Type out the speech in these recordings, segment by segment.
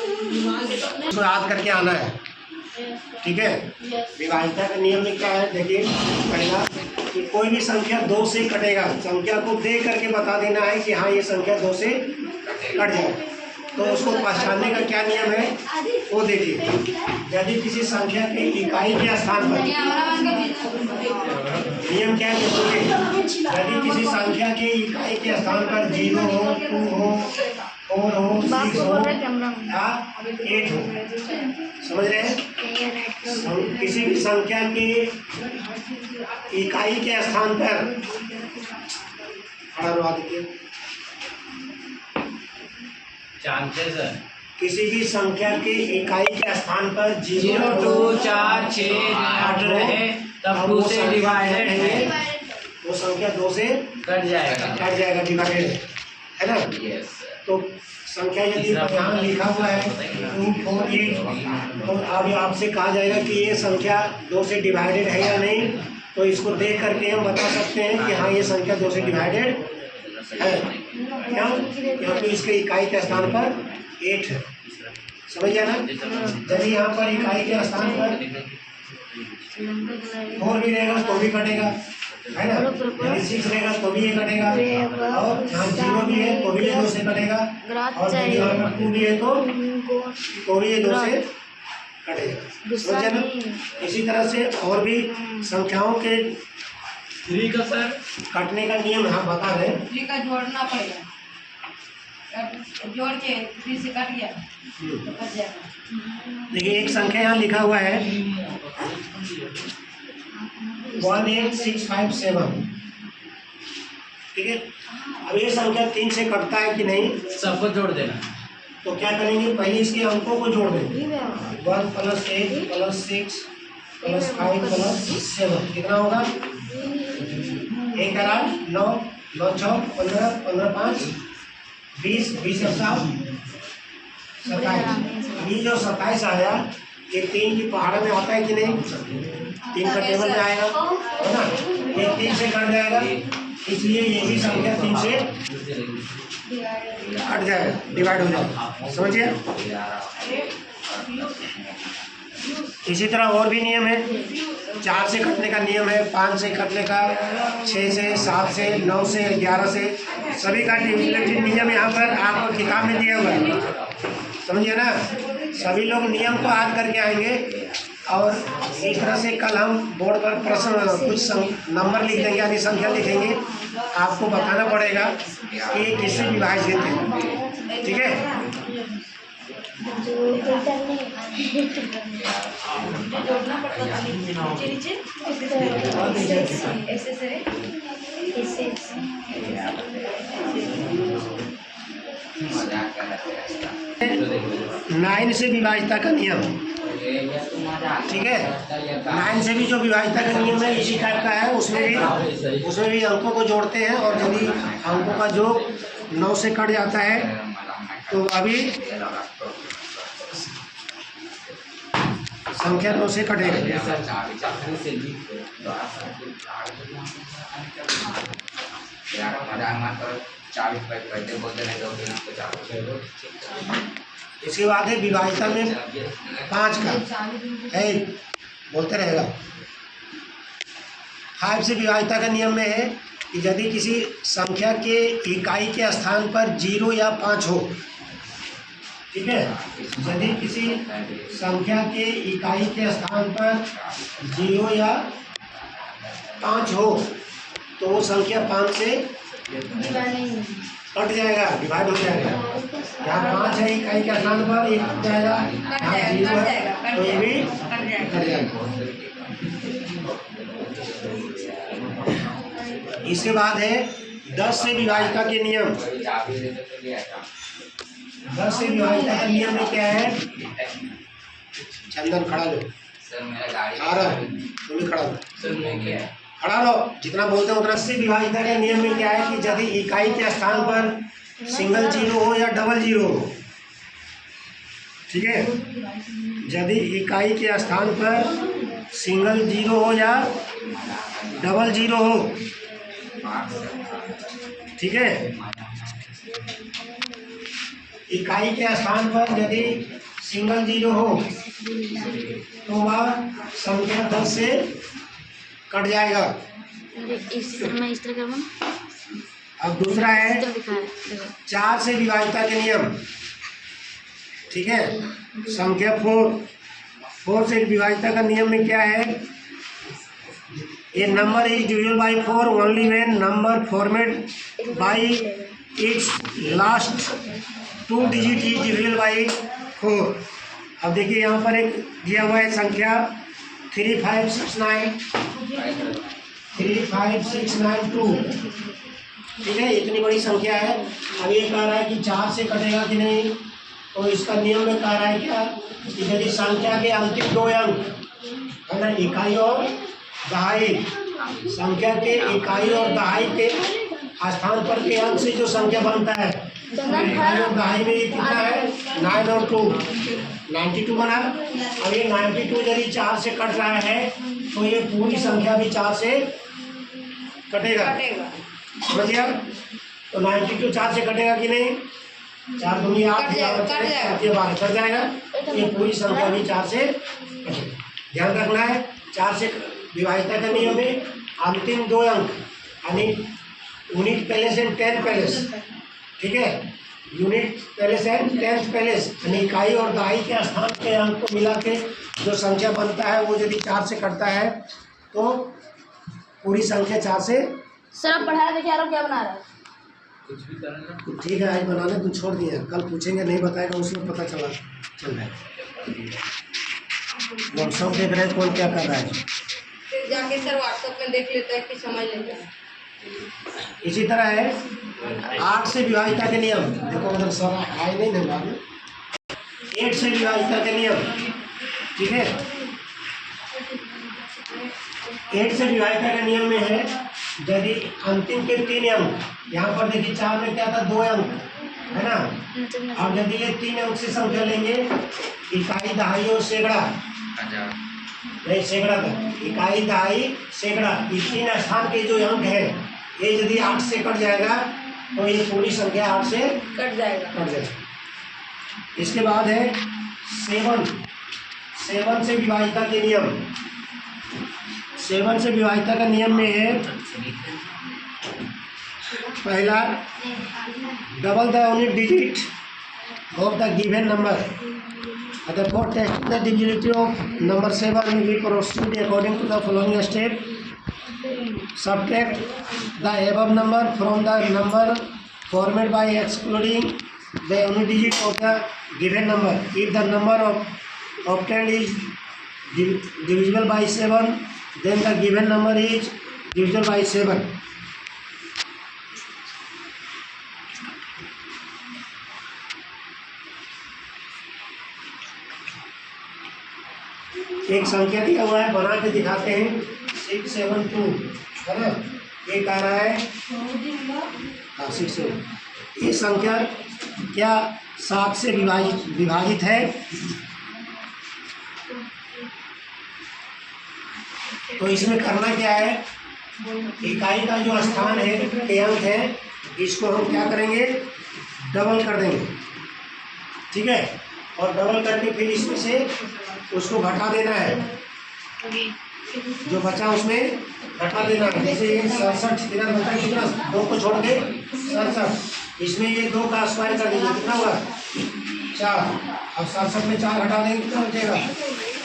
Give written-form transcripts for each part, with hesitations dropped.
इसको याद करके आना है, ठीक है। विभाज्यता का नियम में क्या है, देखिए पहला कि कोई भी संख्या 2 से कटेगा, संख्या को दे करके बता देना है कि हाँ ये संख्या 2 से कट जाए। तो उसको पहचानने का क्या नियम है वो देखिए। यदि किसी संख्या के इकाई के स्थान पर, नियम क्या है देखोगे, यदि किसी संख्या के इकाई के स्थान पर 0 हो, 2 हो, 4 हो, 6 हो या 8 हो, समझ रहे हैं। किसी भी संख्या के इकाई के स्थान पर किसी भी संख्या के इकाई के स्थान पर 0, 2, 4, 6, 8 रहे तब 2 से डिवाइडेड है, वो संख्या 2 से कट जाएगा, डिवाइडेड है ना। तो संख्या यदि यहाँ लिखा हुआ है 2, 4, 8, तो अब आपसे कहा जाएगा कि ये संख्या 2 से डिवाइडेड है या नहीं। तो इसको देख करके हम बता सकते हैं कि हाँ ये संख्या 2 से डिवाइडेड है। क्यों? क्योंकि इसके इकाई के स्थान पर 8 है, समझ गया ना। यदि यहाँ पर इकाई के स्थान पर 4 भी रहेगा तो भी कटेगा, है ना। यदि 6 रहेगा तो भी ये कटेगा, और यहाँ 0 भी है तो भी ये 2 से कटेगा, और यदि यहाँ पर 2 भी है तो भी ये 2 से कटेगा, समझ गया ना। इसी तरह से और भी संख्याओं के 3 का सर कटने का नियम यहाँ बता रहे हैं। 3 का जोड़ना पड़ेगा, जोड़ के 3 से कट गया तो कट जाएगा। देखिए एक संख्या यहाँ लिखा हुआ है 18657, ठीक है। अब ये संख्या 3 से कटता है कि नहीं, सबको जोड़ देना। तो क्या करेंगे, पहले इसके अंकों को जोड़ देंगे। 1 + 8 + 6 + 5 + 7 कितना होगा, 1 × 8 9, 9 × 6 15, 15 × 5 20, 20 × 7 27। ये जो 27 आया ये 3 की पहाड़ में आता है कि नहीं, 3 का टेबल में आएगा, है ना। ये 3 से कट जाएगा, इसलिए ये भी संख्या 3 से कट जाएगा, डिवाइड हो जाएगा, समझिए। इसी तरह और भी नियम है, 4 से कटने का नियम है, 5 से कटने का, 6 से, 7 से, 9 से, 11 से, सभी का नियम यहाँ पर आपको किताब में दिया हुआ है, समझिए ना। सभी लोग नियम को याद करके आएंगे, और इस तरह से कल हम बोर्ड पर प्रश्न कुछ नंबर लिख देंगे, यानी संख्या लिखेंगे, आपको बताना पड़ेगा कि ये किससे विभाजित है, ठीक है। जोड़ना पड़ता था नीचे ऐसे से 9 से विभाज्यता का नियम, ठीक है। 9 से भी जो विभाज्यता का नियम है इसी टाइप का है, उसमें भी अंकों को जोड़ते हैं, और यदि अंकों का जो 9 से कट जाता है तो अभी संख्या 9 से कटेगा। इसके बाद है विभाज्यता में 5 का है, बोलते रहेगा। 5 से विभाज्यता का नियम में है कि यदि किसी संख्या के इकाई के स्थान पर 0 या 5 हो, ठीक है। यदि किसी संख्या के इकाई के स्थान पर 0 या 5 हो तो वो संख्या 5 से कट जाएगा, डिवाइड हो जाएगा। यहाँ 5 है इकाई के स्थान पर, एक कट जाएगा, यहाँ 0 है तो ये भी कट जाएगा। इसके बाद है 10 से विभाज्यता के नियम। 10 से विभाज्यता का नियम में क्या है, चंदन खड़ा लो, आ रहा है तुम भी खड़ा लो, खड़ा लो, जितना बोलते हैं उतना। 10 से विभाज्यता के नियम में क्या है कि यदि इकाई के स्थान पर सिंगल 0 हो या डबल 0 हो, ठीक है। यदि इकाई के स्थान पर सिंगल 0 हो या डबल 0 हो, ठीक है, इकाई के स्थान पर यदि सिंगल जीरो हो तो वह संख्या 10 से कट जाएगा। मैं इस तरह करूँ। अब दूसरा है दिखा है, देखो। 4 से विभाज्यता के नियम। ठीक है, संख्या 4 से विभाज्यता का नियम में क्या है? A number is divisible by 4 only when number formed by its last 2 digit is divisible by 4। अब देखिए यहाँ पर एक दिया हुआ है संख्या 35692। ठीक है, इतनी बड़ी संख्या है। अब ये कह रहा है कि 4 से कटेगा कि नहीं, तो इसका नियम में कह रहा है क्या कि यदि संख्या के अंतिम 2 अंक है ना, इकाई और दहाई, संख्या के इकाई और दहाई के स्थान पर के अंक से जो संख्या बनता है, तो इकाई और दहाई में ये कितना है? 9 और 2 92 बना। अब ये 92 यदि 4 से कट रहा है तो ये पूरी संख्या भी 4 से कटेगा। समझिए आप? तो 92 4 से कटेगा कि नहीं? 4 दूनी 8 12 कट जाएगा। ये पूरी संख्या भी 4 से कटेगा। ध्यान रखना है, 4 से विभाज्यता के नियम में अंतिम 2 अंक यानी unit palace and 10th palace. ठीक है, unit palace and 10th palace यानी इकाई और दहाई के स्थान के अंक को मिला के जो संख्या बनता है वो यदि 4 से कटता है तो पूरी संख्या 4 से। सर आप पढ़ा रहे थे, क्या बना रहा है? कुछ भी करना। ठीक है, आज बनाने तुम छोड़ दिए, कल पूछेंगे नहीं बताएगा, उसमें पता चल रहा है। व्हाट्सअप देख रहे हैं कौन क्या कर रहा है, फिर जाके सर व्हाट्सएप में देख लेता है कि समझ लेता है। इसी तरह है 8 से विभाज्यता के नियम। देखो मतलब सर आए नहीं ना, 8 से विभाज्यता के नियम। ठीक है, 8 से विभाज्यता के नियम में है यदि अंतिम के 3 अंक, यहाँ पर देखिए 4 में क्या था? 2 अंक है ना। अब यदि ये 3 अंक से संख्या लेंगे, इकाई दहाई और सैकड़ा, नहीं सैकड़ा था, इकाई दहाई सैकड़ा, ये 3 स्थान के जो अंक है ये यदि 8 से कट जाएगा तो ये पूरी संख्या 8 से कट जाएगा। इसके बाद है 7 से विभाज्यता के नियम। 7 से विभाज्यता का नियम में है पहला, double the unit digit of the given number. Therefore, testing the divisibility of number 7, we proceed according to the following step. Subtract the above number from the number formed by excluding the unit digit of the given number. If the number obtained is divisible by 7, then the given number is divisible by 7. एक संख्या दिया हुआ है, बना के दिखाते हैं। 672 है ना, ये कह रहा है 6 ये संख्या क्या 7 से विभाजित है? तो इसमें करना क्या है? इकाई का जो स्थान है के अंक है, इसको हम क्या करेंगे? डबल कर देंगे। ठीक है, और डबल करके फिर इसमें से उसको घटा देना है, जो बचा उसमें घटा देना है। जैसे ये 67 कितना बचा, कितना 2 को छोड़ के 67, इसमें ये 2 का स्क्वायर कर दीजिए, कितना होगा? 4। अब 67 में 4 घटा देंगे, कितना बचेगा?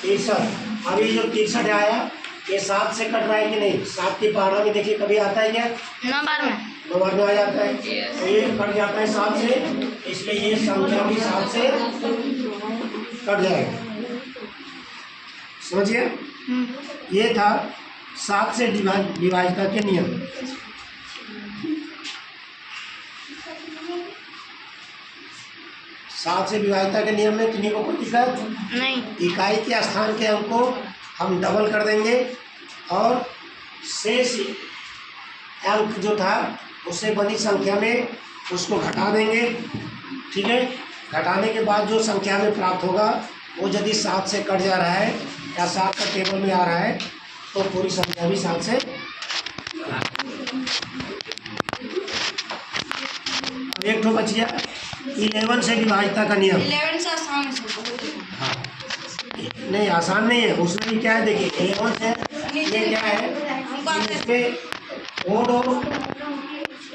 63। अब ये जो 63 आया ये 7 से कट रहा है कि नहीं? 7 की पारा में देखिए कभी आता है क्या? 9 बार में आ जाता है, तो ये कट जाता है 7 से, इसलिए ये संख्या भी 7 से कट जाएगा। समझिए, ये था 7 से विभाज्यता के नियम। सात से विभाज्यता के नियम में किन्हीं को कोई दिक्कत नहीं। इकाई के स्थान के अंक को हम डबल कर देंगे और शेष अंक जो था उससे बनी संख्या में उसको घटा देंगे। ठीक है, घटाने के बाद जो संख्या में प्राप्त होगा वो यदि 7 से कट जा रहा है या 7 का टेबल में आ रहा है तो पूरी संख्या भी 7 से। एक ठो बच गया 11 से विभाज्यता का नियम। 11 से आसान है सर। हाँ नहीं आसान नहीं है, उसमें भी क्या है देखिए 11 से ये क्या है, इसमें ओड और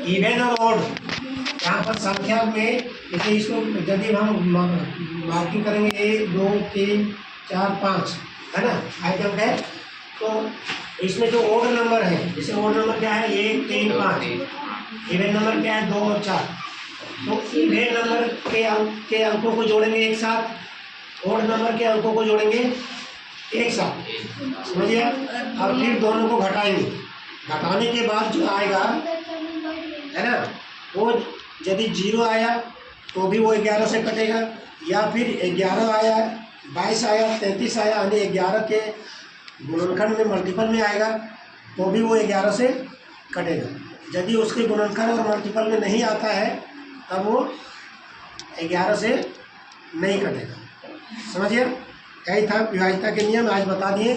इवन और ओड, यहाँ पर संख्या में जैसे इसको यदि हम मार्किंग करेंगे 1 2 3 4 5 है ना आइटम है, तो इसमें जो ओड नंबर है, जैसे ओड नंबर क्या है 1 3 5, इवन नंबर क्या है 2 और 4, तो इवन नंबर के अंकों को जोड़ेंगे एक साथ, ओड नंबर के अंकों को जोड़ेंगे एक साथ, समझिए। और फिर दोनों को घटाएंगे, घटाने के बाद जो आएगा है ना, वो यदि 0 आया तो भी वो 11 से कटेगा, या फिर 11 आया 22 आया 33 आया यानी 11 के गुणनखंड में मल्टीपल में आएगा तो भी वो 11 से कटेगा। यदि उसके गुणनखंड और मल्टीपल में नहीं आता है तब वो 11 से नहीं कटेगा, समझिए। यही था विभाज्यता के नियम, आज बता दिए।